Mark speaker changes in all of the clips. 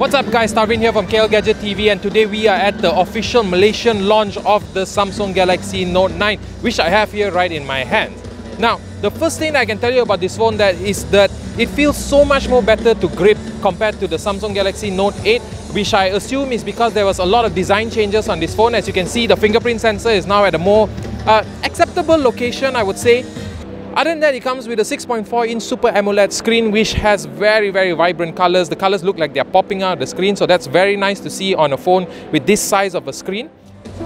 Speaker 1: What's up guys, Tarvin here from KL Gadget TV, and today we are at the official Malaysian launch of the Samsung Galaxy Note 9, which I have here right in my hand. Now, the first thing I can tell you about this phone is that it feels so much more better to grip compared to the Samsung Galaxy Note 8, which I assume is because there was a lot of design changes on this phone. As you can see, the fingerprint sensor is now at a more acceptable location, I would say. Other than that, it comes with a 6.4-inch Super AMOLED screen, which has very vibrant colors. The colors look like they're popping out of the screen, so that's very nice to see on a phone with this size of a screen.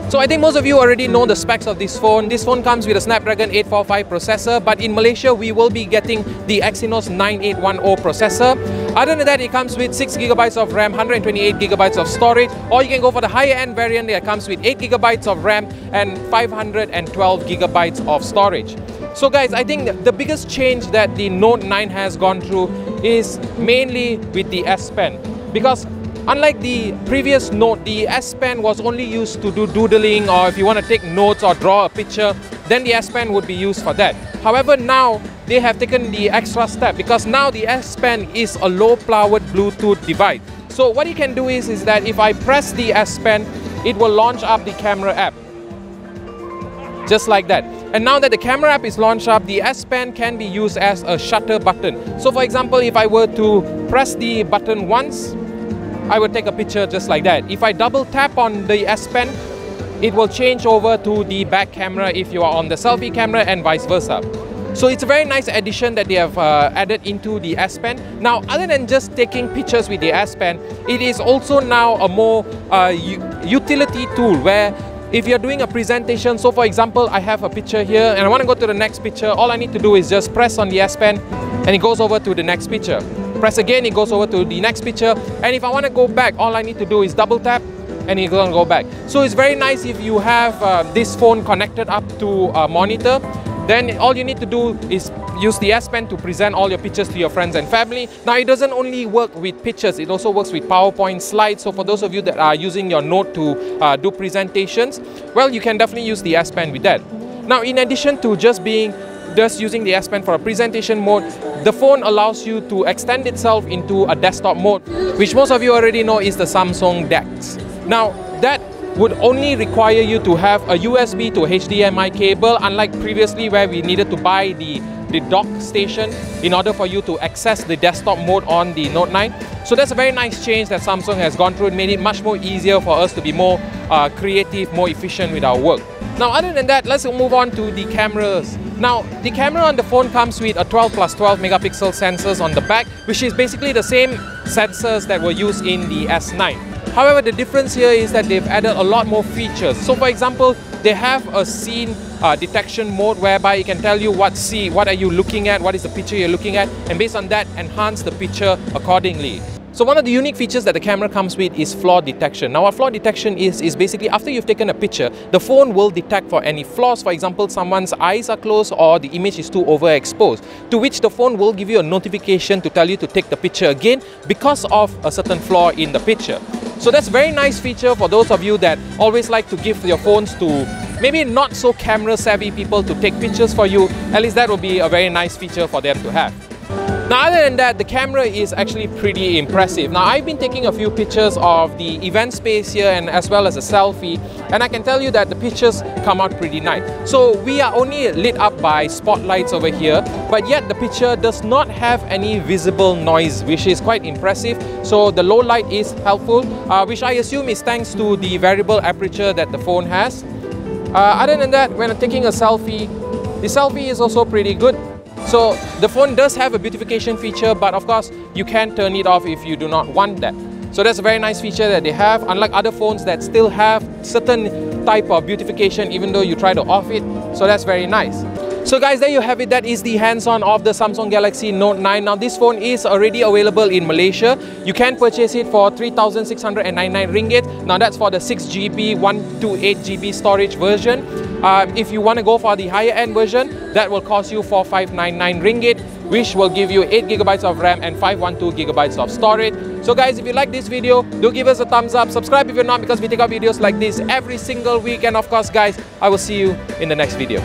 Speaker 1: So I think most of you already know the specs of this phone. This phone comes with a Snapdragon 845 processor, but in Malaysia we will be getting the Exynos 9810 processor. Other than that, it comes with 6GB of RAM, 128GB of storage, or you can go for the higher end variant that comes with 8GB of RAM and 512GB of storage. So guys, I think the biggest change that the Note 9 has gone through is mainly with the S Pen, because unlike the previous Note, the S Pen was only used to do doodling, or if you want to take notes or draw a picture, then the S Pen would be used for that. However, now they have taken the extra step, because now the S Pen is a low-powered Bluetooth device. So what you can do is that if I press the S Pen, it will launch up the camera app. Just like that. And now that the camera app is launched up, the S Pen can be used as a shutter button. So for example, if I were to press the button once, I would take a picture just like that. If I double tap on the S Pen, it will change over to the back camera if you are on the selfie camera, and vice versa. So it's a very nice addition that they have added into the S Pen. Now, other than just taking pictures with the S Pen, it is also now a more utility tool where if you're doing a presentation, so for example, I have a picture here and I want to go to the next picture, all I need to do is just press on the S Pen and it goes over to the next picture. Press again, it goes over to the next picture, and if I want to go back, all I need to do is double tap and it's going to go back. So it's very nice if you have this phone connected up to a monitor. Then all you need to do is use the S Pen to present all your pictures to your friends and family. Now, it doesn't only work with pictures, it also works with PowerPoint slides. So for those of you that are using your Note to do presentations, well, you can definitely use the S Pen with that. Now, in addition to just using the S Pen for a presentation mode, the phone allows you to extend itself into a desktop mode, which most of you already know is the Samsung DeX. Now, that would only require you to have a USB to HDMI cable, unlike previously where we needed to buy the dock station in order for you to access the desktop mode on the Note 9. So that's a very nice change that Samsung has gone through. It made it much more easier for us to be more creative, more efficient with our work. Now, other than that, let's move on to the cameras. Now, the camera on the phone comes with a 12+12 megapixel sensors on the back, which is basically the same sensors that were used in the S9. However, the difference here is that they've added a lot more features. So for example, they have a scene detection mode whereby it can tell you what are you looking at, what is the picture you're looking at, and based on that, enhance the picture accordingly. So one of the unique features that the camera comes with is flaw detection. Now, what flaw detection is basically after you've taken a picture, the phone will detect for any flaws. For example, someone's eyes are closed or the image is too overexposed, to which the phone will give you a notification to tell you to take the picture again because of a certain flaw in the picture. So that's a very nice feature for those of you that always like to give your phones to maybe not so camera savvy people to take pictures for you. At least that will be a very nice feature for them to have. Now, other than that, the camera is actually pretty impressive. Now, I've been taking a few pictures of the event space here and as well as a selfie, and I can tell you that the pictures come out pretty nice. So we are only lit up by spotlights over here, but yet the picture does not have any visible noise, which is quite impressive. So the low light is helpful, which I assume is thanks to the variable aperture that the phone has. Other than that, when I'm taking a selfie, the selfie is also pretty good. So the phone does have a beautification feature, but of course you can turn it off if you do not want that. So that's a very nice feature that they have, unlike other phones that still have certain type of beautification even though you try to off it. So that's very nice. So guys, there you have it. That is the hands-on of the Samsung Galaxy Note 9. Now, this phone is already available in Malaysia. You can purchase it for 3,699 ringgit. Now, that's for the 6GB, 128GB storage version. If you want to go for the higher end version, that will cost you 4,599 ringgit, which will give you 8GB of RAM and 512GB of storage. So guys, if you like this video, do give us a thumbs up. Subscribe if you're not, because we take out videos like this every single week. And of course guys, I will see you in the next video.